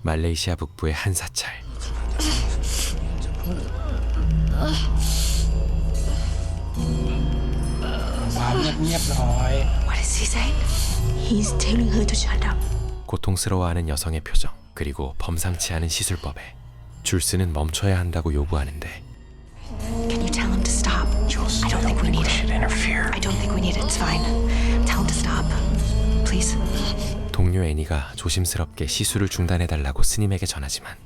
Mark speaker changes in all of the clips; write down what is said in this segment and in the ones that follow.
Speaker 1: 말레이시아 북부의 한 사찰.
Speaker 2: What is he saying? He's telling her to shut up.
Speaker 1: 고통스러워하는 여성의 표정, 그리고 범상치 않은 시술법에 줄스는 멈춰야 한다고 요구하는데
Speaker 2: Can you tell him to stop? I don't think we need it. I don't think we need it. It's fine. Tell him to stop. Please.
Speaker 1: 동료 애니가 조심스럽게 시술을 중단해달라고 스님에게 전하지만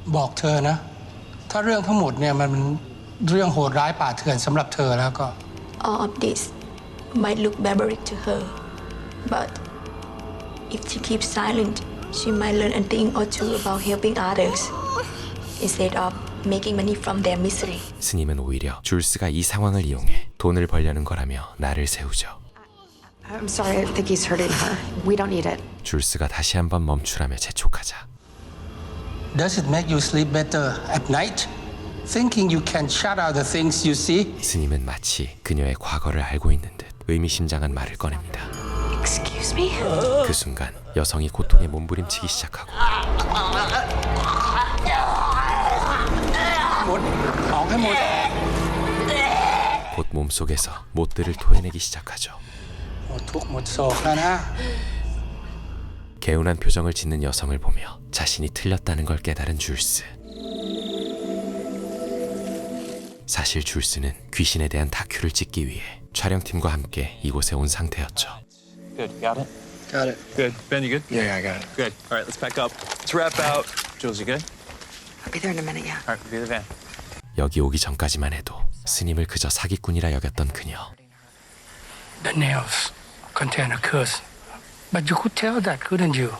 Speaker 3: บอกเธอนะถ้าเรื่องทั้งหมดเนี่ยมันเรื่องโหดร้ายป่าเถื่อนสำหรับเธอแล้วก็
Speaker 2: All of this might look barbaric to her, but if she keeps silent, she might learn a thing or two about helping others instead of making money from their misery.
Speaker 1: 스님은 오히려 줄스가 이 상황을 이용해 돈을 벌려는 거라며 나를 세우죠.
Speaker 4: I'm sorry, I think he's hurting her. We don't need it.
Speaker 1: 줄스가 다시 한번 멈추라며 재촉하자
Speaker 3: Does it make you sleep better at night? Thinking you can shut out the things you see?
Speaker 1: 스님은 마치 그녀의 과거를 알고 있는 듯 의미심장한 말을 꺼냅니다.
Speaker 2: Excuse me?
Speaker 1: 그 순간 여성이 고통에 몸부림치기 시작하고
Speaker 3: หมดออกให้หมด
Speaker 1: 곧 몸속에서 못들을 토해내기 시작하죠.
Speaker 3: หมดทุกข์หมดโศกแล้วนะ
Speaker 1: 개운한 표정을 짓는 여성을 보며 자신이 틀렸다는 걸 깨달은 줄스. 사실 줄스는 귀신에 대한 다큐를 찍기 위해 촬영팀과 함께 이곳에 온 상태였죠.
Speaker 5: Good. Got it?
Speaker 6: Got it.
Speaker 5: Good. Ben, you good?
Speaker 6: Yeah, I got it.
Speaker 5: Good. All right, let's pack up. Let's wrap out. Jules, you good?
Speaker 4: I'll be there in a minute, yeah.
Speaker 5: All right, we'll be the van.
Speaker 1: 여기 오기 전까지만 해도 스님을 그저 사기꾼이라 여겼던 그녀.
Speaker 3: The nails contain a curse. But you could tell that, couldn't you?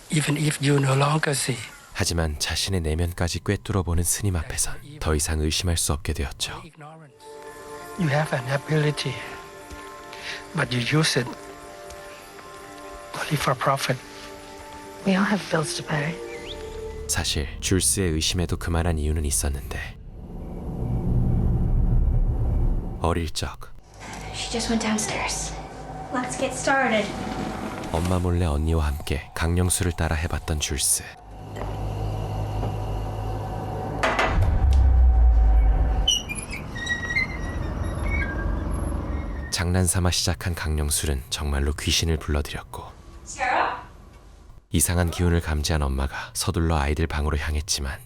Speaker 3: Even if you no longer see.
Speaker 1: 하지만 자신의 내면까지 꿰뚫어보는 스님 앞에선 더 이상 의심할 수 없게 되었죠.
Speaker 3: Ignorance. You have an ability, but you use it only for profit.
Speaker 4: We all have bills to pay.
Speaker 1: 사실 줄스의 의심에도 그만한 이유는 있었는데 어릴 적
Speaker 2: She just went downstairs. Let's get started.
Speaker 1: 엄마 몰래 언니와 함께 강령술을 따라 해봤던 줄스. 장난삼아 시작한 강령술은 정말로 귀신을 불러들였고 이상한 기운을 감지한 엄마가 서둘러 아이들 방으로 향했지만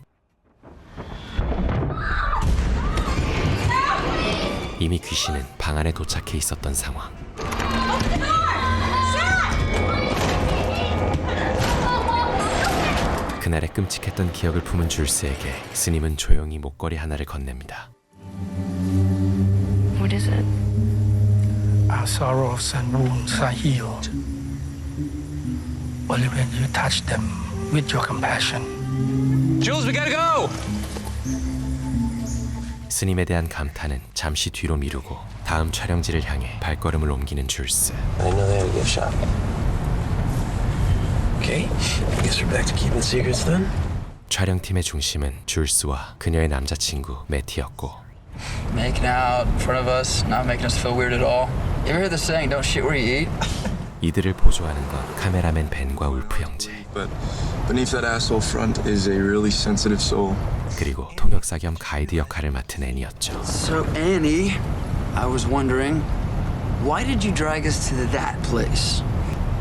Speaker 1: 이미 귀신은 방 안에 도착해 있었던 상황. 그날의 끔찍했던 기억을 품은 줄스에게 스님은 조용히 목걸이 하나를 건넵니다.
Speaker 4: What is it?
Speaker 3: Our sorrows and wounds are healed only when you touch them with your compassion.
Speaker 5: Jules, we gotta go!
Speaker 1: 스님에 대한 감탄은 잠시 뒤로 미루고 다음 촬영지를 향해 발걸음을 옮기는 줄스.
Speaker 6: I know they had a gift shop. Okay, I guess we're back to keeping secrets then.
Speaker 1: 촬영팀의 중심은 줄스와 그녀의 남자친구 매티였고
Speaker 7: Making out in front of us, not making us feel weird at all. You ever hear the saying, don't shit where you eat?
Speaker 1: 이들을 보조하는 건 카메라맨 벤과 울프 형제,
Speaker 8: But beneath that asshole front is a really sensitive soul.
Speaker 1: 그리고 통역사 겸 가이드 역할을 맡은 애니였죠.
Speaker 7: So, Annie, I was wondering, why did you drag us to that place?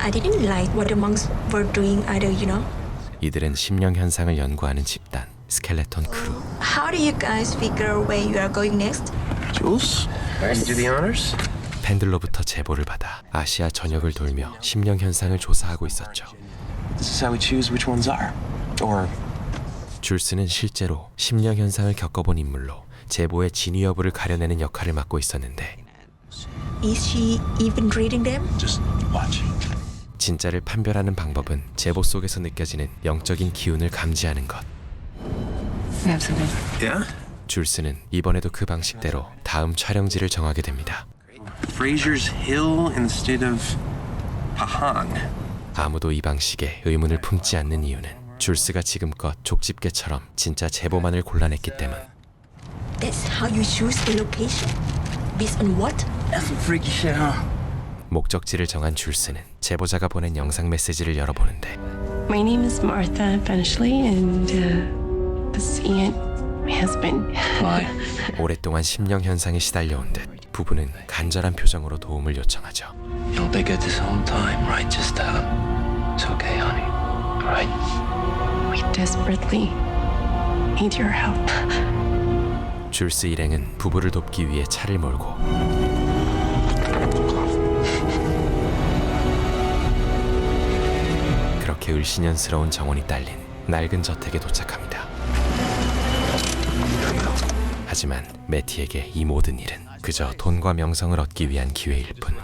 Speaker 2: I didn't like what the monks were doing either, you know?
Speaker 1: 이들은 심령 현상을 연구하는 집단 스켈레톤 크루.
Speaker 2: How do you guys figure where you are going next?
Speaker 6: Jules, can you do the honors?
Speaker 1: 팬들로부터 제보를 받아 아시아 전역을 돌며 심령 현상을 조사하고 있었죠.
Speaker 6: This is how we choose which ones are. Or
Speaker 1: 줄스는 실제로 심령 현상을 겪어본 인물로 제보의 진위 여부를 가려내는 역할을 맡고 있었는데
Speaker 2: Is she even reading them?
Speaker 6: just watch.
Speaker 1: 진짜를 판별하는 방법은 제보 속에서 느껴지는 영적인 기운을 감지하는 것.
Speaker 4: We have something.
Speaker 6: Yeah?
Speaker 1: 줄스는 이번에도 그 방식대로 다음 촬영지를 정하게 됩니다.
Speaker 6: Fraser's Hill in the state of Pahang.
Speaker 1: 아무도 이 방식에 의문을 품지 않는 이유는 줄스가 지금껏 족집게처럼 진짜 제보만을 골라냈기 때문.
Speaker 2: That's how you choose a location? Based on what?
Speaker 7: That's some freaky shit, huh?
Speaker 1: 목적지를 정한 줄스는 제보자가 보낸 영상 메시지를 열어보는데
Speaker 9: My name is Martha Benchley, and this is Ian, my husband.
Speaker 1: 오랫동안 심령 현상에 시달려온 듯 부부는 간절한 표정으로 도움을 요청하죠.
Speaker 7: You'll be good this whole time, right? Just tell him. It's okay, honey. Right?
Speaker 9: We desperately need your help.
Speaker 1: 줄스 일행은 부부를 돕기 위해 차를 몰고 그렇게 을씨년스러운 정원이 딸린 낡은 저택에 도착합니다. 하지만 매티에게 이 모든 일은 그저 돈과 명성을 얻기 위한 기회일 뿐.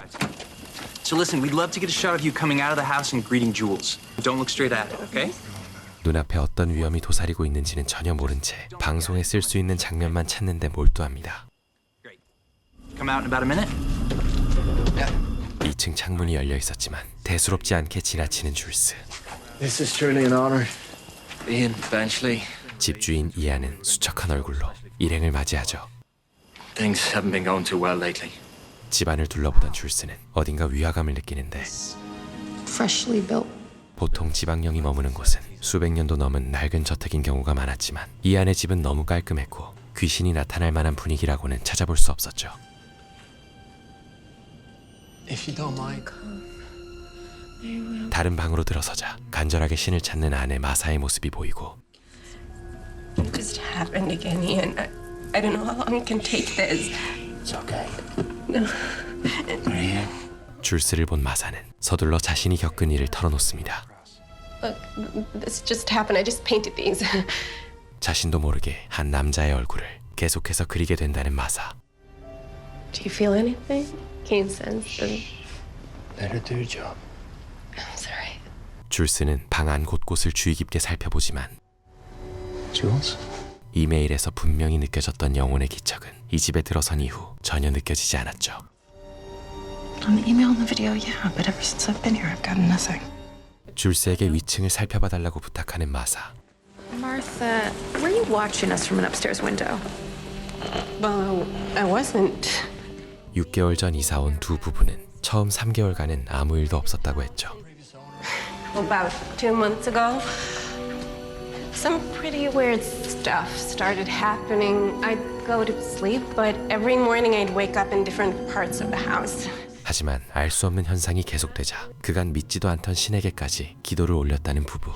Speaker 7: So listen, we'd love to get a shot of you coming out of the house and greeting Jules. Don't look straight at it, okay?
Speaker 1: 눈앞에 어떤 위험이 도사리고 있는지는 전혀 모른 채 방송에 쓸 수 있는 장면만 찾는데 몰두합니다.
Speaker 7: Great. Come out in about a minute.
Speaker 1: 2층 창문이 열려 있었지만 대수롭지 않게 지나치는 줄스.
Speaker 8: This is truly an honor.
Speaker 7: Ian Benchley.
Speaker 1: 집주인 이안은 수척한 얼굴로 일행을 맞이하죠.
Speaker 7: Things haven't been going too well lately.
Speaker 1: 집안을 둘러보던 줄스는 어딘가 위화감을 느끼는데
Speaker 4: Freshly built.
Speaker 1: 보통 지방령이 머무는 곳은 수백 년도 넘은 낡은 저택인 경우가 많았지만 이안의 집은 너무 깔끔했고 귀신이 나타날 만한 분위기라고는 찾아볼 수 없었죠.
Speaker 8: If you don't mind.
Speaker 1: 다른 방으로 들어서자 간절하게 신을 찾는 아내 마사의 모습이 보이고
Speaker 9: It just happened again, Ian. I don't know how long I can take this.
Speaker 8: It's okay.
Speaker 9: No.
Speaker 8: We're here.
Speaker 1: 줄스를 본 마사는 서둘러 자신이 겪은 일을 털어놓습니다.
Speaker 9: Look, this just happened. I just painted these.
Speaker 1: 자신도 모르게 한 남자의 얼굴을 계속해서 그리게 된다는 마사.
Speaker 9: Do you feel anything? Can you sense them?
Speaker 8: Let her do her job.
Speaker 9: I'm sorry.
Speaker 1: 줄스는 방 안 곳곳을 주의 깊게 살펴보지만
Speaker 8: Jules?
Speaker 1: 이메일에서 분명히 느껴졌던 영혼의 기척은 이 집에 들어선 이후 전혀 느껴지지 않았죠.
Speaker 4: On the email and the video, yeah, but ever since I've been here, I've gotten nothing.
Speaker 1: 줄스에게 위층을 살펴봐달라고 부탁하는 마사.
Speaker 4: Martha, were you watching us from an upstairs window?
Speaker 9: Well, I wasn't.
Speaker 1: 6개월 전 이사 온 두 부부는 처음 3개월간은 아무 일도 없었다고 했죠.
Speaker 9: About 2 months ago, some pretty weird stuff started happening. I'd go to sleep, but every morning I'd wake up in different parts of the house.
Speaker 1: 하지만 알 수 없는 현상이 계속되자 그간 믿지도 않던 신에게까지 기도를 올렸다는 부부.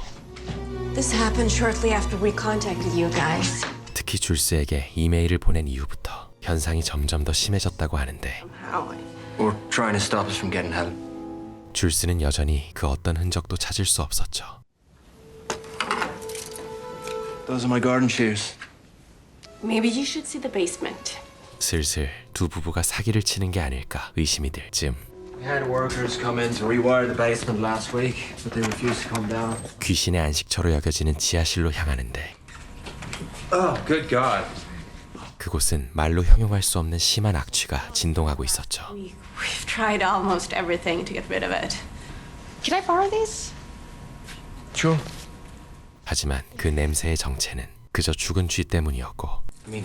Speaker 2: This happened shortly after we contacted you guys.
Speaker 1: 특히 줄스에게 이메일을 보낸 이후부터 현상이 점점 더 심해졌다고 하는데
Speaker 7: Or trying to stop us from getting help.
Speaker 1: 줄스는 여전히 그 어떤 흔적도 찾을 수 없었죠.
Speaker 8: Those are my garden shears.
Speaker 9: Maybe you should see the basement.
Speaker 1: 슬슬 두 부부가 사기를 치는 게 아닐까 의심이 들 즈음
Speaker 8: We had workers come in to rewire the basement last week, but they refused to come down.
Speaker 1: 귀신의 안식처로 여겨지는 지하실로 향하는데
Speaker 8: Oh, good God.
Speaker 1: 그곳은 말로 형용할 수 없는 심한 악취가 진동하고 있었죠.
Speaker 9: We've tried almost everything to get rid of it.
Speaker 4: Can I borrow these?
Speaker 8: Sure.
Speaker 1: 하지만 그 냄새의 정체는 그저 죽은 쥐 때문이었고
Speaker 7: I mean,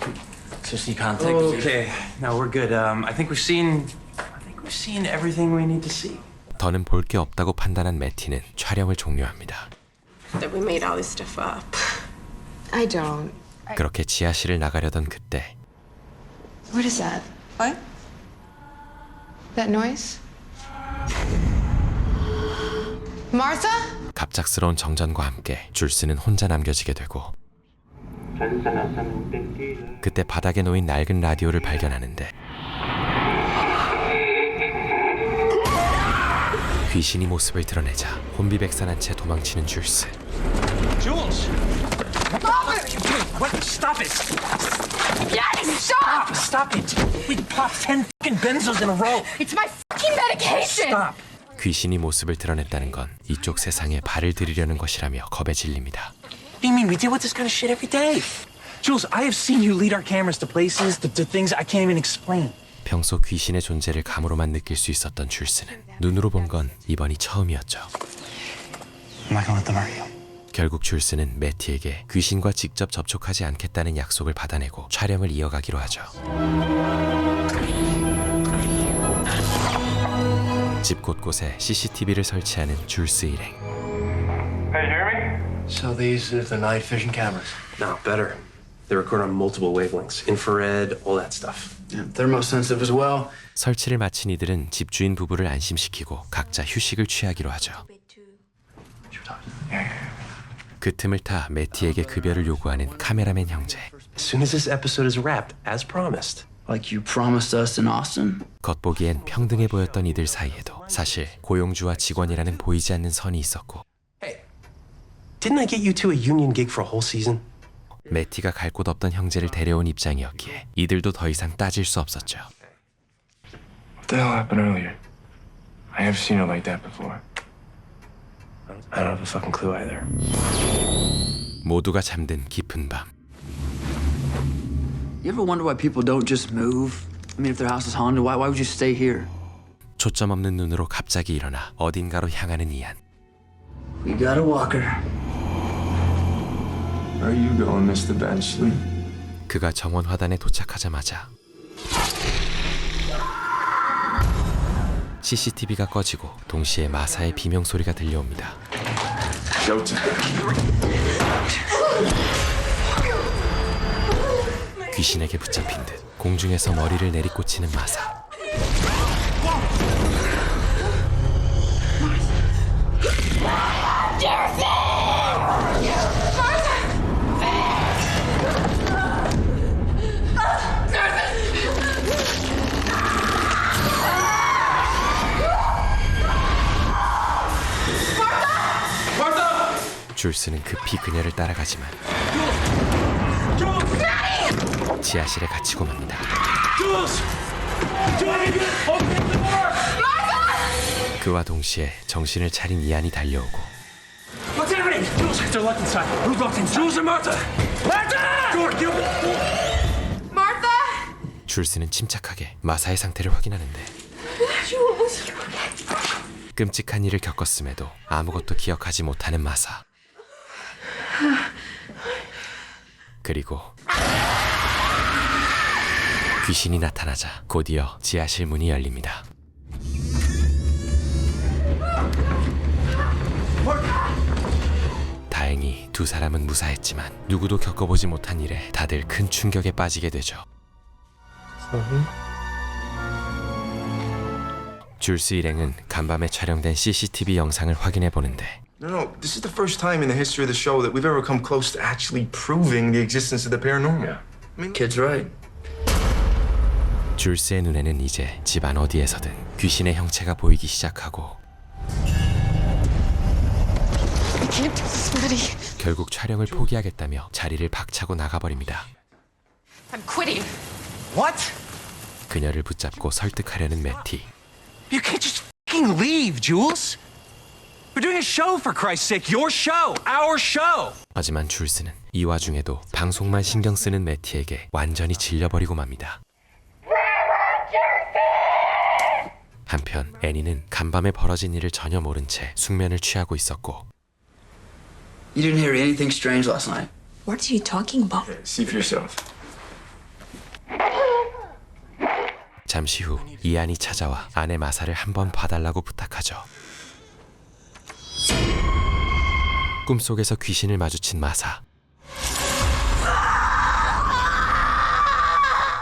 Speaker 7: just you can't take it.
Speaker 6: Okay, no, we're good. I think we've seen everything we need to see.
Speaker 1: 더는 볼 게 없다고 판단한 매티는 촬영을 종료합니다.
Speaker 9: That we made all this stuff up.
Speaker 4: I don't.
Speaker 1: 그렇게 지하실을 나가려던 그때
Speaker 4: What is that?
Speaker 9: What?
Speaker 4: That noise? Martha?
Speaker 1: 갑작스러운 정전과 함께 줄스는 혼자 남겨지게 되고 그때 바닥에 놓인 낡은 라디오를 발견하는데 귀신이 모습을 드러내자 혼비백산한 채 도망치는 줄스.
Speaker 5: Jules!
Speaker 6: What? Stop it!
Speaker 4: Yes, stop!
Speaker 6: Stop it! We popped 10 fucking benzos in a row.
Speaker 4: It's my fucking medication!
Speaker 6: Stop.
Speaker 1: 귀신이 모습을 드러냈다는 건 이쪽 세상에 발을 들이려는 것이라며 겁에 질립니다.
Speaker 6: What do you mean? We deal with this kind of shit every day. Jules, I have seen you lead our cameras to places, to things I can't even explain.
Speaker 1: 평소 귀신의 존재를 감으로만 느낄 수 있었던 줄스는 눈으로 본 건 이번이 처음이었죠.
Speaker 7: I'm not gonna let them hurt you.
Speaker 1: 결국 줄스는 매티에게 귀신과 직접 접촉하지 않겠다는 약속을 받아내고 촬영을 이어가기로 하죠. 집 곳곳에 CCTV를 설치하는 줄스 일행.
Speaker 10: Hey, here.
Speaker 8: So these are the night vision cameras.
Speaker 10: No, better. They record on multiple wavelengths, infrared, all that stuff.
Speaker 7: Yeah, thermosensitive as well.
Speaker 1: 설치를 마친 이들은 집주인 부부를 안심시키고 각자 휴식을 취하기로 하죠. 그 틈을 타 매티에게 급여를 요구하는 카메라맨 형제.
Speaker 10: As soon as this episode is wrapped, as promised.
Speaker 7: Like you promised us in Austin.
Speaker 1: 겉보기엔 평등해 보였던 이들 사이에도 사실 고용주와 직원이라는 보이지 않는 선이 있었고
Speaker 10: Hey, didn't I get you to a union gig for a whole season?
Speaker 1: 매티가 갈 곳 없던 형제를 데려온 입장이었기에 이들도 더 이상 따질 수 없었죠.
Speaker 5: What the hell happened earlier? I have seen it like that before.
Speaker 10: I don't have a fucking clue either.
Speaker 1: 모두가 잠든 깊은 밤.
Speaker 7: You ever wonder why people don't just move? I mean, if their house is haunted, why would you stay here?
Speaker 1: 초점 없는 눈으로 갑자기 일어나 어딘가로 향하는 이안.
Speaker 7: We got a walker.
Speaker 5: Where are you going, Mr. Benchley?
Speaker 1: 그가 정원 화단에 도착하자마자 CCTV가 꺼지고 동시에 마사의 비명 소리가 들려옵니다. 귀신에게 붙잡힌 듯 공중에서 머리를 내리꽂히는 마사. 줄스는 급히 그녀를 따라가지만 지하실에 갇히고 맙니다. 그와 동시에 정신을 차린 이안이 달려오고
Speaker 6: What's happening? Jules, they're locked inside. Who locked inside? Jules and Martha! Martha! George, get up!
Speaker 9: Martha!
Speaker 1: 줄스는 침착하게 마사의 상태를 확인하는데 끔찍한 일을 겪었음에도 아무것도 기억하지 못하는 마사. 그리고 귀신이 나타나자 곧이어 지하실 문이 열립니다. 다행히 두 사람은 무사했지만 누구도 겪어보지 못한 일에 다들 큰 충격에 빠지게 되죠. 줄스 일행은 간밤에 촬영된 CCTV 영상을 확인해 보는데
Speaker 11: No, this is the first time in the history of the show that we've ever come close to actually proving the existence of the paranormal.
Speaker 7: Kid's right.
Speaker 1: 줄스의 눈에는 이제 집안 어디에서든 귀신의 형체가 보이기 시작하고 결국 촬영을 포기하겠다며 자리를 박차고 나가버립니다.
Speaker 9: I'm quitting.
Speaker 6: What?
Speaker 1: 그녀를 붙잡고 설득하려는 매티.
Speaker 6: You can't just fucking leave, Jules. We're doing a show, for Christ's sake. Your show. Our show.
Speaker 1: 하지만 줄스는 이 와중에도 방송만 신경 쓰는 매티에게 완전히 질려버리고 맙니다. 한편 애니는 간밤에 벌어진 일을 전혀 모른 채 숙면을 취하고 있었고
Speaker 7: You didn't hear anything strange last night.
Speaker 2: What are you talking about?
Speaker 5: See for yourself.
Speaker 1: 잠시 후 이안이 찾아와 아내 마사를 한번 봐달라고 부탁하죠. 꿈속에서 귀신을 마주친 마사.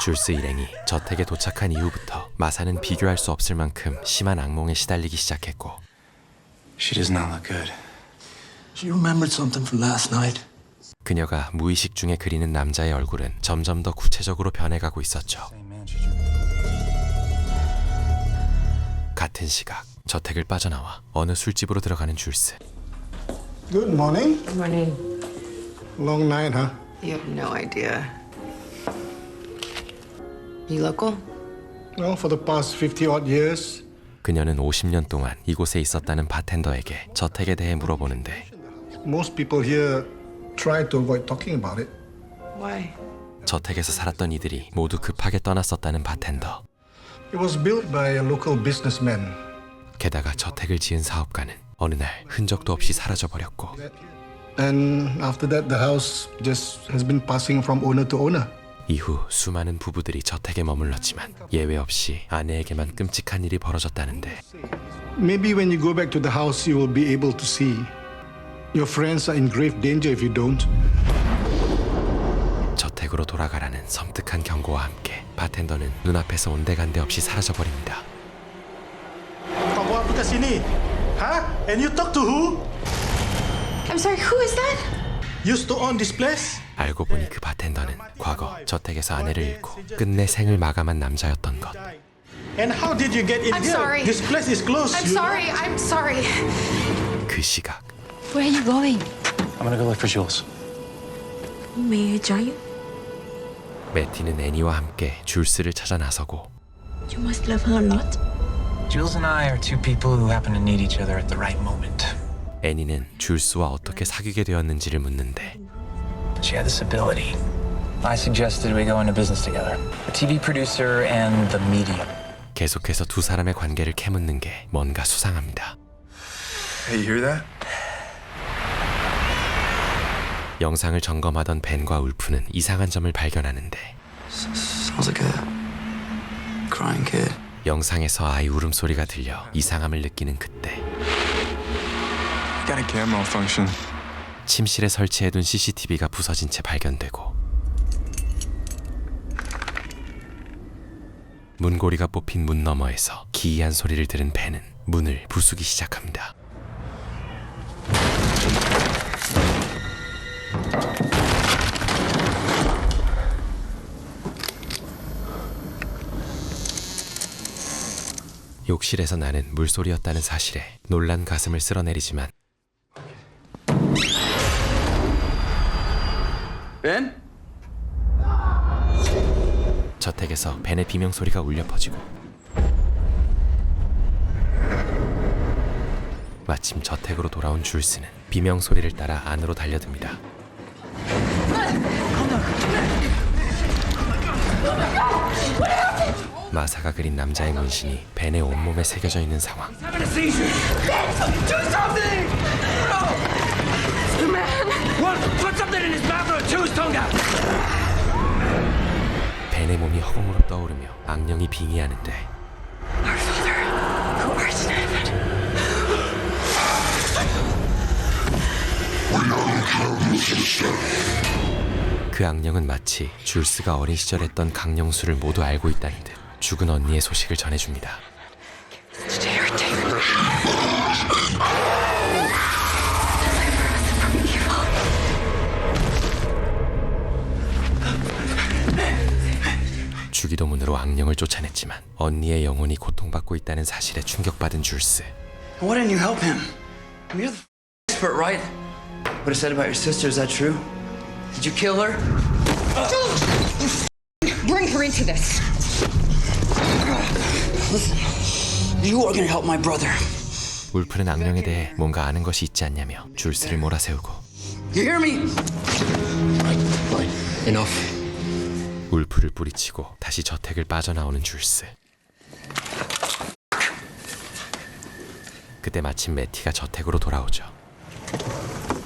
Speaker 1: 줄스 일행이 저택에 도착한 이후부터 마사는 비교할 수 없을 만큼 심한 악몽에 시달리기 시작했고
Speaker 8: She does not look good.
Speaker 3: She remembered something from last night.
Speaker 1: 그녀가 무의식 중에 그리는 남자의 얼굴은 점점 더 구체적으로 변해가고 있었죠. 같은 시각 저택을 빠져나와 어느 술집으로 들어가는 줄스.
Speaker 3: Good morning.
Speaker 9: Good morning.
Speaker 3: Long night, huh?
Speaker 9: You have no idea. You local?
Speaker 3: Well, for the past 50-odd years.
Speaker 1: 그녀는 50년 동안 이곳에 있었다는 바텐더에게 저택에 대해 물어보는데
Speaker 3: Most people here try to avoid talking about it.
Speaker 9: Why?
Speaker 1: 저택에서 살았던 이들이 모두 급하게 떠났었다는 바텐더.
Speaker 3: It was built by a local businessman.
Speaker 1: 게다가 저택을 지은 사업가는 어느 날 흔적도 없이 사라져버렸고
Speaker 3: And after that, the house just has been passing from owner to owner.
Speaker 1: 이후 수많은 부부들이 저택에 머물렀지만 예외 없이 아내에게만 끔찍한 일이 벌어졌다는데
Speaker 3: Maybe when you go back to the house, you will be able to see.
Speaker 12: Your friends are in grave danger if you don't.
Speaker 1: 저택으로 돌아가라는 섬뜩한 경고와 함께 바텐더는 눈앞에서 온데간데 없이 사라져버립니다.
Speaker 12: Kau bawa apa kat sini? Huh? And you talk to who?
Speaker 4: I'm sorry, who is that?
Speaker 12: Used to own this place?
Speaker 1: 알고 보니 그 바텐더는 과거 저택에서 아내를 잃고 끝내 생을 마감한 남자였던 것.
Speaker 12: And how did you get in
Speaker 4: I'm
Speaker 12: here?
Speaker 4: sorry.
Speaker 12: This place is closed.
Speaker 4: I'm sorry, I'm sorry.
Speaker 1: 그 시각
Speaker 4: Where are you going?
Speaker 6: I'm gonna go look for Jules.
Speaker 2: May I join you?
Speaker 1: 매티는 애니와 함께 줄스를 찾아 나서고
Speaker 2: You must love her a lot.
Speaker 6: Jules and I are two people who happen to need each other at the right moment.
Speaker 1: 애니는 줄스와 어떻게 사귀게 되었는지를 묻는데
Speaker 6: She had this ability. I suggested we go into business together. A TV producer and the medium.
Speaker 1: 계속해서 두 사람의 관계를 캐묻는 게 뭔가 수상합니다.
Speaker 11: Hey, you hear that?
Speaker 1: 영상을 점검하던 벤과 울프는 이상한 점을 발견하는데
Speaker 7: Sounds like a crying kid.
Speaker 1: 영상에서 아이 울음소리가 들려 이상함을 느끼는 그때
Speaker 5: Got a camera malfunction.
Speaker 1: 침실에 설치해둔 CCTV가 부서진 채 발견되고 문고리가 뽑힌 문 너머에서 기이한 소리를 들은 벤은 문을 부수기 시작합니다. 욕실에서 나는 물소리였다는 사실에 놀란 가슴을 쓸어내리지만
Speaker 7: Ben?
Speaker 1: 저택에서 벤의 비명소리가 울려 퍼지고 마침 저택으로 돌아온 줄스는 비명소리를 따라 안으로 달려듭니다. 마사가 그린 남자의 문신이 벤의 온몸에 새겨져 있는 상황. 벤의 몸이 허공으로 떠오르며 악령이 빙의하는데 그 악령은 마치 줄스가 어린 시절 했던 강령수를 모두 알고 있다는 듯 죽은 언니의 소식을 전해줍니다. 주기도문으로 악령을 쫓아냈지만 언니의 영혼이 고통받고 있다는 사실에 충격받은 줄스.
Speaker 7: Why didn't you help him? You're the expert, right? What I said about your sister, is that true? Did you kill her?
Speaker 4: Bring her into this.
Speaker 7: Listen, you are gonna help my brother.
Speaker 1: 울프는 악령에 대해 뭔가 아는 것이 있지 않냐며 줄스를 몰아세우고
Speaker 7: You hear me?
Speaker 8: Enough.
Speaker 1: 울프를 뿌리치고 다시 저택을 빠져나오는 줄스. 그때 마침 매티가 저택으로 돌아오죠.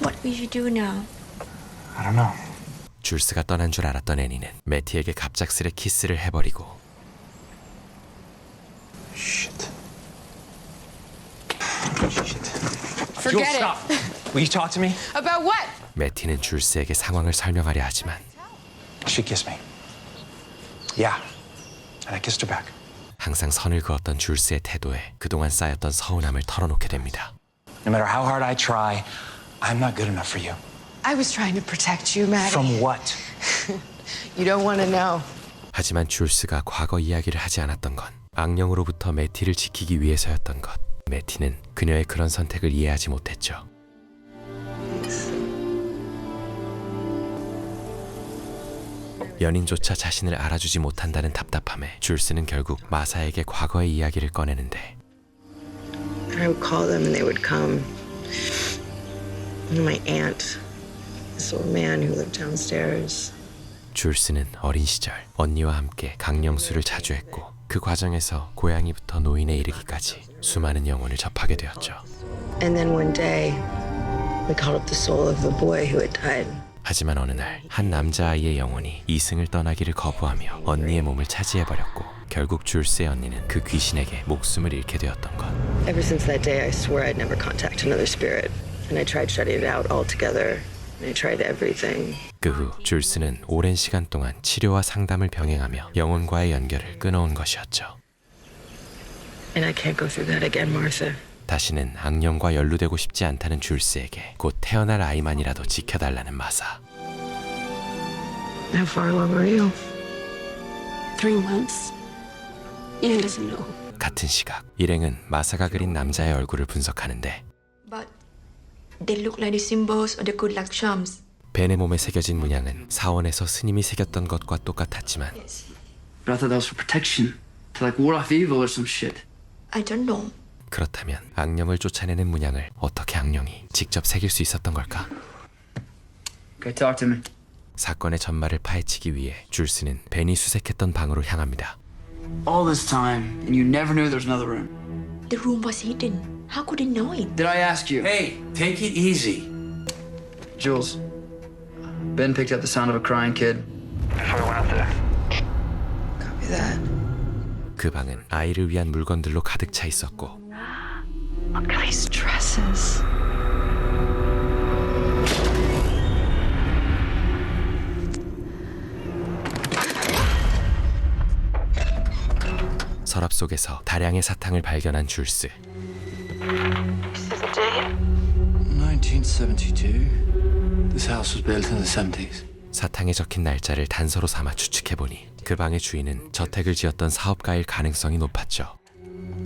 Speaker 2: What we should do now?
Speaker 6: I don't know.
Speaker 1: 줄스가 떠난 줄 알았던 애니는 매티에게 갑작스레 키스를 해버리고
Speaker 6: Shit.
Speaker 4: Forget it.
Speaker 6: Stop. Will you talk to me?
Speaker 4: About what?
Speaker 1: 매티는 줄스에게 상황을 설명하려 하지만
Speaker 6: She kissed me. Yeah. And I kissed her back.
Speaker 1: 항상 선을 그었던 줄스의 태도에 그동안 쌓였던 서운함을 털어놓게 됩니다.
Speaker 6: No matter how hard I try, I'm not good enough for you.
Speaker 4: I was trying to protect you, Maddie.
Speaker 6: From what?
Speaker 4: You don't want to know.
Speaker 1: 하지만 줄스가 과거 이야기를 하지 않았던 건 악령으로부터 매티를 지키기 위해서였던 것. 매티는 그녀의 그런 선택을 이해하지 못했죠. 연인조차 자신을 알아주지 못한다는 답답함에 줄스는 결국 마사에게 과거의 이야기를 꺼내는데
Speaker 13: I would call them and they would come. My aunt, this old man who lived downstairs.
Speaker 1: 줄스는 어린 시절 언니와 함께 강령수를 자주 했고 그 과정에서 고양이부터 노인에 이르기까지 수많은 영혼을 접하게 되었죠.
Speaker 13: And then one day, we called up the soul of the boy who had died.
Speaker 1: 하지만 어느 날 한 남자아이의 영혼이 이승을 떠나기를 거부하며 언니의 몸을 차지해버렸고 결국 줄스의 언니는 그 귀신에게 목숨을 잃게 되었던 것.
Speaker 13: Ever since that day, I swore I'd never contact another spirit. And I tried shutting it out altogether. And I tried everything.
Speaker 1: 그 후 줄스는 오랜 시간 동안 치료와 상담을 병행하며 영혼과의 연결을 끊어온 것이었죠.
Speaker 13: And I can't go through that again, Martha.
Speaker 1: 다시는 악령과 연루되고 싶지 않다는 줄스에게 곧 태어날 아이만이라도 지켜달라는 마사.
Speaker 13: How far along are you?
Speaker 9: 3 months. Ian doesn't know.
Speaker 1: 같은 시각 일행은 마사가 그린 남자의 얼굴을 분석하는데
Speaker 2: But they look like the symbols of the good luck charms.
Speaker 1: 벤의 몸에 새겨진 문양은 사원에서 스님이 새겼던 것과 똑같았지만
Speaker 7: But I thought that was for protection. To like ward off evil or some shit.
Speaker 2: I don't know.
Speaker 1: 그렇다면 악령을 쫓아내는 문양을 어떻게 악령이 직접 새길 수 있었던 걸까?
Speaker 7: Okay, talk to me.
Speaker 1: 사건의 전말을 파헤치기 위해 줄스는 벤이 수색했던 방으로 향합니다.
Speaker 7: All this time, and you never knew there was another room.
Speaker 2: The room was hidden. How could he know it?
Speaker 7: Did I ask you?
Speaker 6: Hey, take it easy.
Speaker 7: Jules. Ben picked up the sound of a crying kid.
Speaker 12: Before I went up there.
Speaker 13: Copy that.
Speaker 1: 그 방은 아이를 위한 물건들로 가득 차 있었고
Speaker 4: Look at these dresses.
Speaker 1: 서랍 속에서 다량의 사탕을 발견한 줄스.
Speaker 8: 1972. This house was built in the 70s.
Speaker 1: 사탕에 적힌 날짜를 단서로 삼아 추측해보니 그 방의 주인은 저택을 지었던 사업가일 가능성이 높았죠.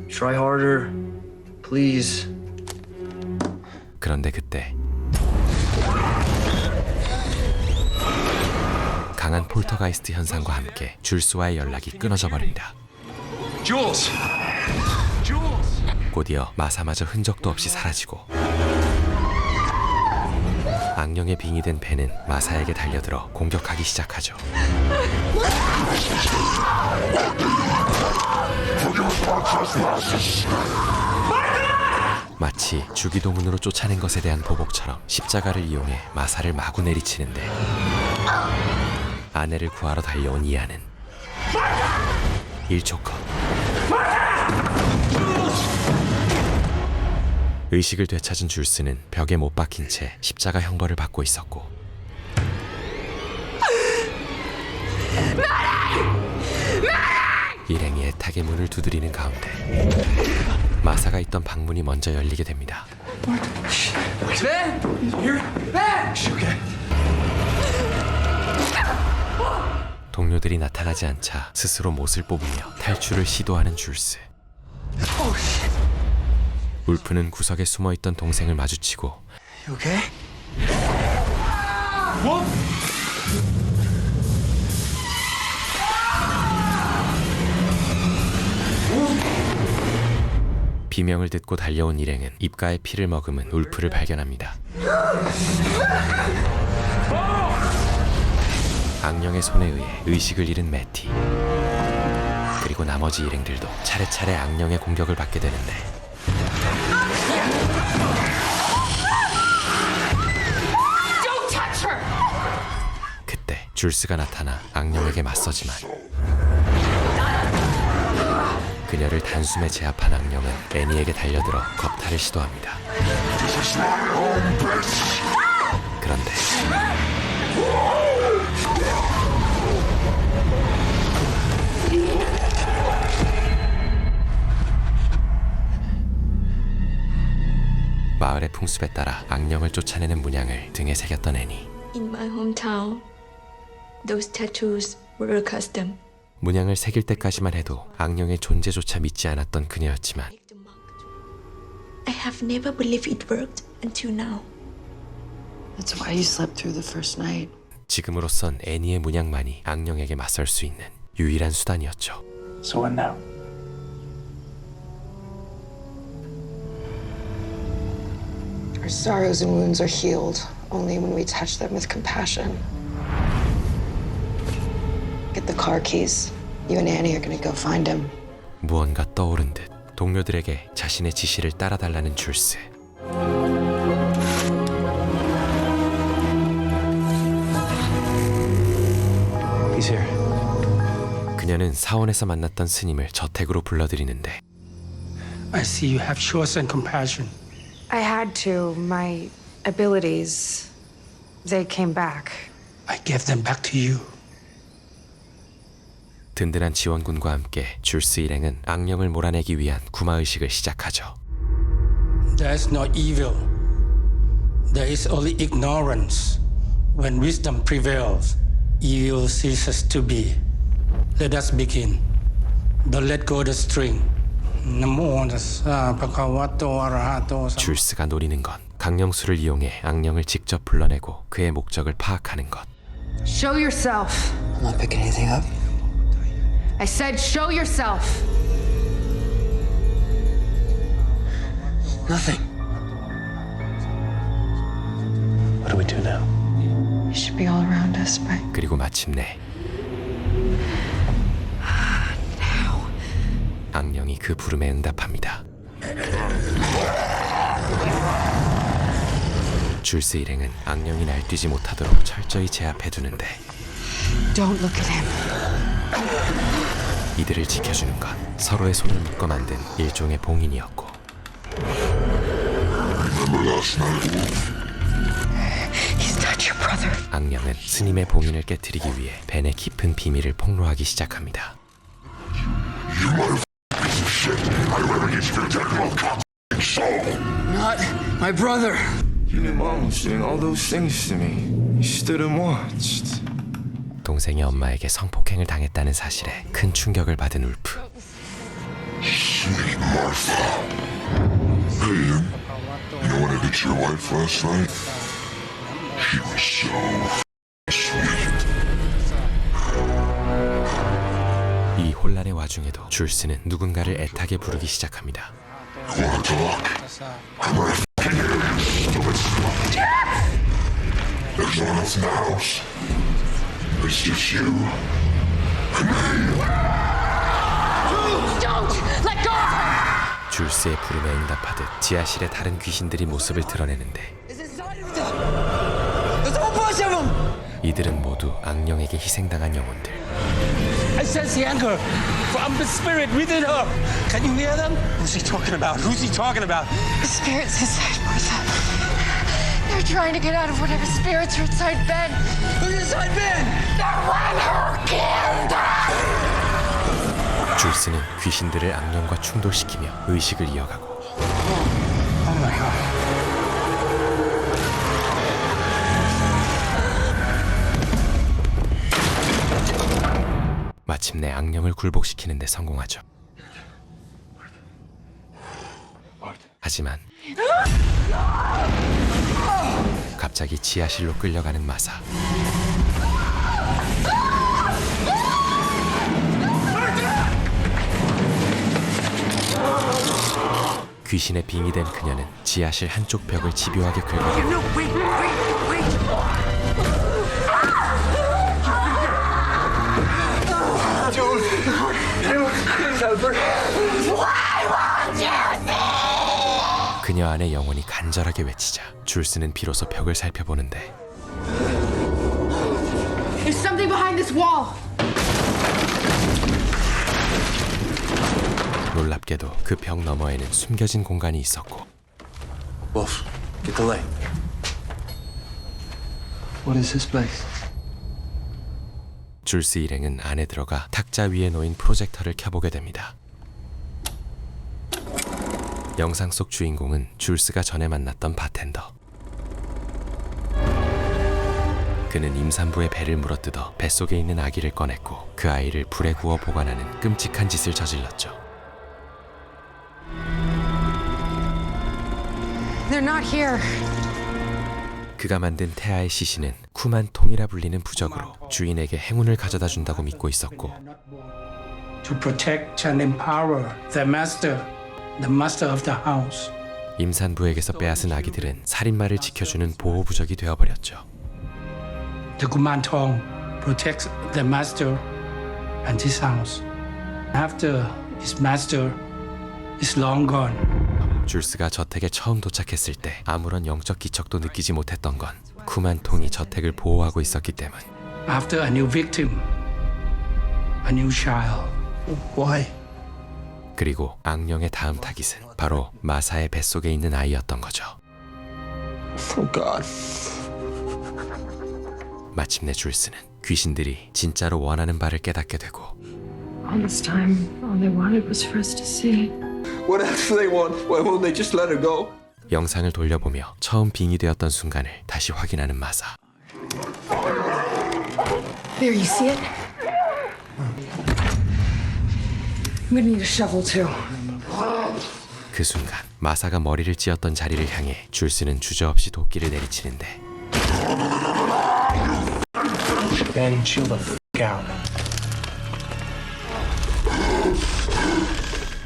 Speaker 7: Try harder. Please.
Speaker 1: 그런데 그때 강한 폴터가이스트 현상과 함께 줄스와의 연락이 끊어져 버립니다.
Speaker 6: Jules!
Speaker 1: 곧이어 마사마저 흔적도 없이 사라지고 악령의 빙이 된 벤은 마사에게 달려들어 공격하기 시작하죠. 마치 주기도문으로 쫓아낸 것에 대한 보복처럼 십자가를 이용해 마사를 마구 내리치는데 아내를 구하러 달려온 이안은 1초 컷 의식을 되찾은 줄스는 벽에 못 박힌 채 십자가 형벌을 받고 있었고 일행이 애타게 문을 두드리는 가운데 마사가 있던 방문이 먼저 열리게 됩니다.
Speaker 7: Ben! You're Ben!
Speaker 1: 동료들이 나타나지 않자 스스로 못을 뽑으며 탈출을 시도하는 줄스. 울프는 구석에 숨어있던 동생을 마주치고
Speaker 7: You okay?
Speaker 1: 비명을 듣고 달려온 일행은 입가에 피를 머금은 울프를 발견합니다. 악령의 손에 의해 의식을 잃은 매티 그리고 나머지 일행들도 차례차례 악령의 공격을 받게 되는데 그때 줄스가 나타나 악령에게 맞서지만 그녀를 단숨에 제압한 악령은 애니에게 달려들어 겁탈을 시도합니다. 그런데 마을의 풍습에 따라 악령을 쫓아내는 문양을 등에 새겼던 애니.
Speaker 2: In my hometown, those tattoos were a custom.
Speaker 1: 문양을 새길 때까지만 해도 악령의 존재조차 믿지 않았던 그녀였지만
Speaker 2: I have never believed it worked until now.
Speaker 13: That's why you slept through the first night.
Speaker 1: 지금으로선 애니의 문양만이 악령에게 맞설 수 있는 유일한 수단이었죠.
Speaker 12: So what now?
Speaker 13: Our sorrows and wounds are healed only when we touch them with compassion. Get the car keys. You and Annie are gonna go find him.
Speaker 1: 무언가 떠오른 듯 동료들에게 자신의 지시를 따라달라는 줄스.
Speaker 5: He's here.
Speaker 1: 그녀는 사원에서 만났던 스님을 저택으로 불러들이는데
Speaker 3: I see you have chosen compassion.
Speaker 13: I had to. My abilities, they came back.
Speaker 3: I gave them back to you.
Speaker 1: 든든한 지원군과 함께 줄스 일행은 악령을 몰아내기 위한 구마의식을 시작하죠.
Speaker 3: There's no evil. There is only ignorance. When wisdom prevails, evil ceases to be. Let us begin. Don't let go the string.
Speaker 1: 줄스가 노리는 건 강령술을 이용해 악령을 직접 불러내고 그의 목적을 파악하는 것.
Speaker 13: Show yourself.
Speaker 7: I'm not picking anything up.
Speaker 13: I said show yourself.
Speaker 7: Nothing.
Speaker 10: What do we do now?
Speaker 4: You should be all around us by.
Speaker 1: 그리고 마침내 악령이 그 부름에 응답합니다. 줄스 일행은 악령이 날뛰지 못하도록 철저히 제압해두는데
Speaker 13: Don't look at him.
Speaker 1: 이들을 지켜주는 건 서로의 손을 묶어 만든 일종의 봉인이었고
Speaker 13: He's not your brother.
Speaker 1: 악령은 스님의 봉인을 깨트리기 위해 벤의 깊은 비밀을 폭로하기 시작합니다.
Speaker 7: Not my brother.
Speaker 11: You knew Mom was doing all those things to me. You stood and watched.
Speaker 1: 동생이 엄마에게 성폭행을 당했다는 사실에 큰 충격을 받은 울프.
Speaker 14: Sweet Martha. Hey, Ian. You know what I did to your wife last night? She was so sweet.
Speaker 1: 이 혼란의 와중에도 줄스는 누군가를 애타게 부르기 시작합니다.
Speaker 14: You wanna talk? I'm gonna f***ing hear you, stupid slut. There's no one else in the house. It's just you and me.
Speaker 13: Don't let go of her.
Speaker 1: 줄스의 부름에 응답하듯 지하실의 다른 귀신들이 모습을 드러내는데
Speaker 7: There's a whole bunch of them.
Speaker 1: 이들은 모두 악령에게 희생당한 영혼들.
Speaker 3: I sense the anger from the spirit within her. Can you hear them? Who's he talking about? Who's he talking about?
Speaker 4: The spirits inside Martha. They're trying to get out of whatever spirits are inside Ben.
Speaker 7: Who's inside Ben?
Speaker 4: They're wanting her killed.
Speaker 1: 줄스는 귀신들을 악령과 충돌시키며 의식을 이어가고
Speaker 3: Oh my God.
Speaker 1: 마침내 악령을 굴복시키는 데 성공하죠. 하지만 갑자기 지하실로 끌려가는 마사. 귀신에 빙의된 그녀는 지하실 한쪽 벽을 집요하게 긁어대고 그녀 안의 영혼이 간절하게 외치자 줄스는 비로소 벽을 살펴보는데
Speaker 13: There's something behind this wall.
Speaker 1: 놀랍게도 그 벽 너머에는 숨겨진 공간이 있었고
Speaker 10: Wolf, get the light.
Speaker 7: What is this place?
Speaker 1: 줄스 일행은 안에 들어가 탁자 위에 놓인 프로젝터를 켜보게 됩니다. 영상 속 주인공은 줄스가 전에 만났던 바텐더. 그는 임산부의 배를 물어뜯어 뱃속에 있는 아기를 꺼냈고 그 아이를 불에 구워 보관하는 끔찍한 짓을 저질렀죠.
Speaker 13: They're not here.
Speaker 1: 그가 만든 태아의 시신은 쿠만통이라 불리는 부적으로 주인에게 행운을 가져다 준다고 믿고 있었고
Speaker 3: To protect and empower the master of the house.
Speaker 1: 임산부에게서 빼앗은 아기들은 살인마를 지켜주는 보호 부적이 되어버렸죠.
Speaker 3: The Kumantong protects the master and his house. After his master is long gone.
Speaker 1: 줄스가 저택에 처음 도착했을 때 아무런 영적 기척도 느끼지 못했던 건 쿠만통이 저택을 보호하고 있었기 때문.
Speaker 3: After a new victim, a new child. Why?
Speaker 1: 그리고 악령의 다음 타깃은 바로 마사의 뱃속에 있는 아이였던 거죠.
Speaker 14: Oh God.
Speaker 1: 마침내 줄스는 귀신들이 진짜로 원하는 바를 깨닫게 되고
Speaker 13: All this time, all they wanted was for us to see.
Speaker 14: What else do they want? Why won't they just let her go?
Speaker 1: 영상을 돌려보며 처음 빙의되었던 순간을 다시 확인하는 마사.
Speaker 13: There, you see it? I'm gonna need a shovel too.
Speaker 1: 그 순간 마사가 머리를 찧었던 자리를 향해 줄스는 주저없이 도끼를 내리치는데
Speaker 6: Then chill the f*** out.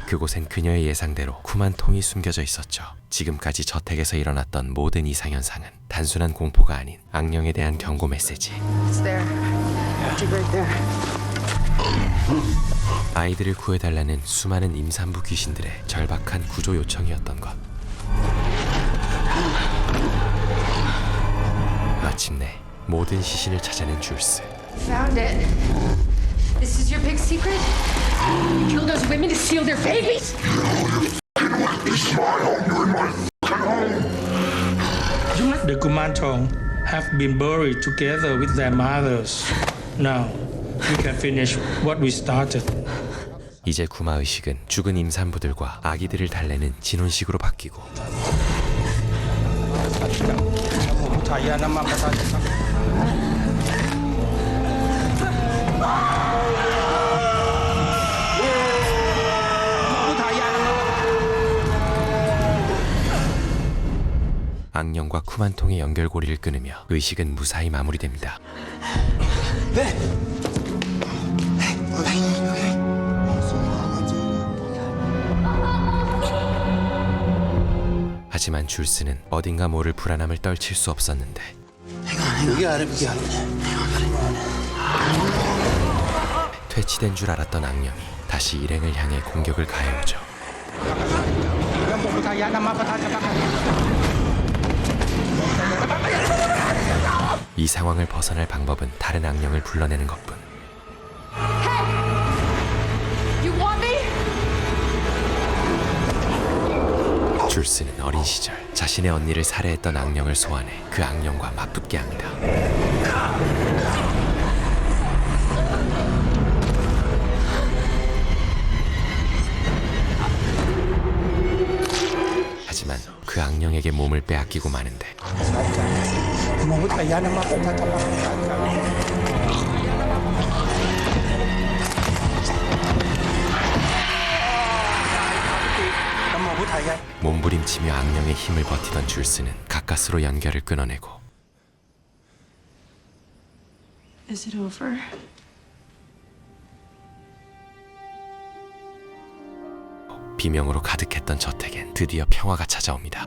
Speaker 1: 그곳엔 그녀의 예상대로 쿠만통이 숨겨져 있었죠. 지금까지 저택에서 일어났던 모든 이상현상은 단순한 공포가 아닌 악령에 대한 경고 메시지.
Speaker 13: It's there. Right there.
Speaker 1: 아이들을 구해달라는 수많은 임산부 귀신들의 절박한 구조 요청이었던 것. 마침내 모든 시신을 찾아낸 줄스.
Speaker 4: Found it. This is your big secret? You killed those women to steal their babies?
Speaker 3: The Kumantong have been buried together with their mothers. Now, we can finish what we started.
Speaker 1: 이제 구마 의식은 죽은 임산부들과 아기들을 달래는 진혼식으로 바뀌고 악령과 쿠만통의 연결고리를 끊으며 의식은 무사히 마무리됩니다. 하지만 줄스는 어딘가 모를 불안함을 떨칠 수 없었는데 퇴치된 줄 알았던 악령이 다시 일행을 향해 공격을 가해오죠. 이 상황을 벗어날 방법은 다른 악령을 불러내는 것뿐.
Speaker 4: You want me?
Speaker 1: 줄스는 어린 시절 자신의 언니를 살해했던 악령을 소환해 그 악령과 맞붙게 합니다. 하지만 그 악령에게 몸을 빼앗기고 마는데 몸부림치며 악령의 힘을 버티던 줄스는 가까스로 연결을 끊어내고
Speaker 13: Is it over?
Speaker 1: 비명으로 가득했던 저택엔 드디어 평화가 찾아옵니다.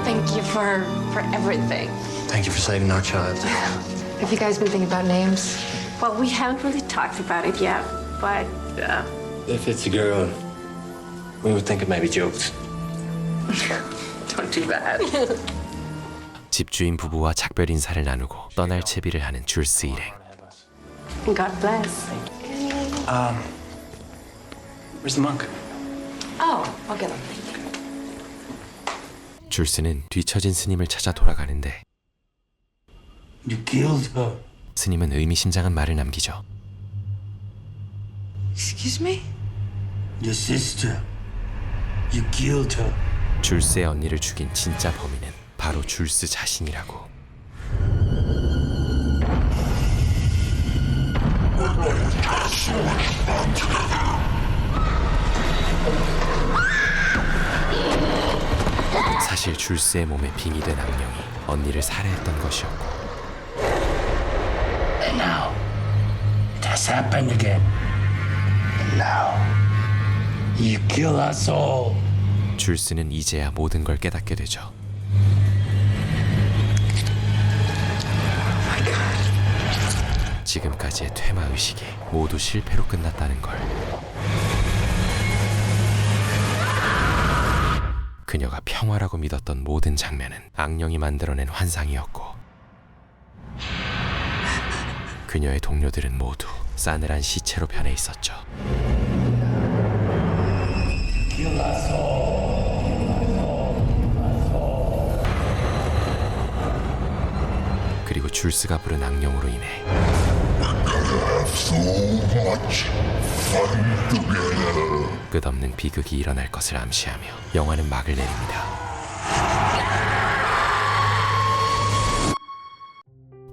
Speaker 9: Thank you for everything.
Speaker 8: Thank you for saving our child.
Speaker 13: Have you guys been thinking about names?
Speaker 9: Well, we haven't really talked about it yet, but
Speaker 8: If it's a girl, we would think it may be jokes.
Speaker 9: don't do that.
Speaker 1: 집주인 부부와 작별 인사를 나누고 떠날 채비를 하는 줄스 일행.
Speaker 9: God bless.
Speaker 8: Where's the monk?
Speaker 13: Oh, I'll get him.
Speaker 1: 줄스는 뒤처진 스님을 찾아 돌아가는데
Speaker 3: You killed her.
Speaker 1: 스님은 의미심장한 말을 남기죠.
Speaker 13: Excuse me?
Speaker 3: Your sister. You killed her.
Speaker 1: 줄스의 언니를 죽인 진짜 범인은 바로 줄스 자신이라고. 사실 줄스의 몸에 빙의된 악령이 언니를 살해했던 것이었고
Speaker 3: And now, it has happened again. And now, you kill us all.
Speaker 1: 줄스는 이제야 모든 걸 깨닫게 되죠. 지금까지의 퇴마 의식이 모두 실패로 끝났다는 걸. 그녀가 평화라고 믿었던 모든 장면은 악령이 만들어낸 환상이었고 그녀의 동료들은 모두 싸늘한 시체로 변해 있었죠. 그리고 줄스가 부른 악령으로 인해 끝없는 비극이 일어날 것을 암시하며 영화는 막을 내립니다.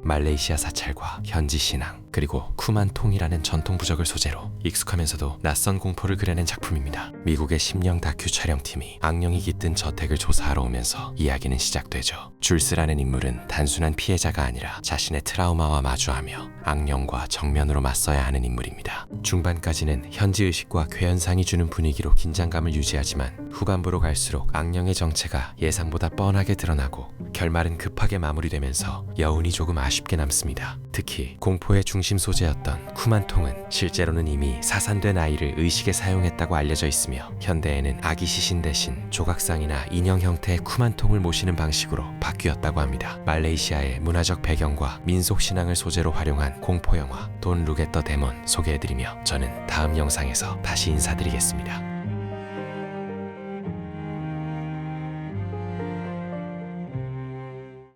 Speaker 1: 말레이시아 사찰과 현지 신앙, 그리고 쿠만통이라는 전통 부적을 소재로 익숙하면서도 낯선 공포를 그려낸 작품입니다. 미국의 심령 다큐 촬영팀이 악령이 깃든 저택을 조사하러 오면서 이야기는 시작되죠. 줄스라는 인물은 단순한 피해자가 아니라 자신의 트라우마와 마주하며 악령과 정면으로 맞서야 하는 인물입니다. 중반까지는 현지 의식과 괴현상이 주는 분위기로 긴장감을 유지하지만 후반부로 갈수록 악령의 정체가 예상보다 뻔하게 드러나고 결말은 급하게 마무리되면서 여운이 조금 아쉽게 남습니다. 특히 공포의 중심 소재였던 쿠만통은 실제로는 이미 사산된 아이를 의식에 사용했다고 알려져 있으며 현대에는 아기 시신 대신 조각상이나 인형 형태의 쿠만통을 모시는 방식으로 바뀌었다고 합니다. 말레이시아의 문화적 배경과 민속 신앙을 소재로 활용한 공포 영화 Don't Look at the Demon 소개해드리며 저는 다음 영상에서 다시 인사드리겠습니다.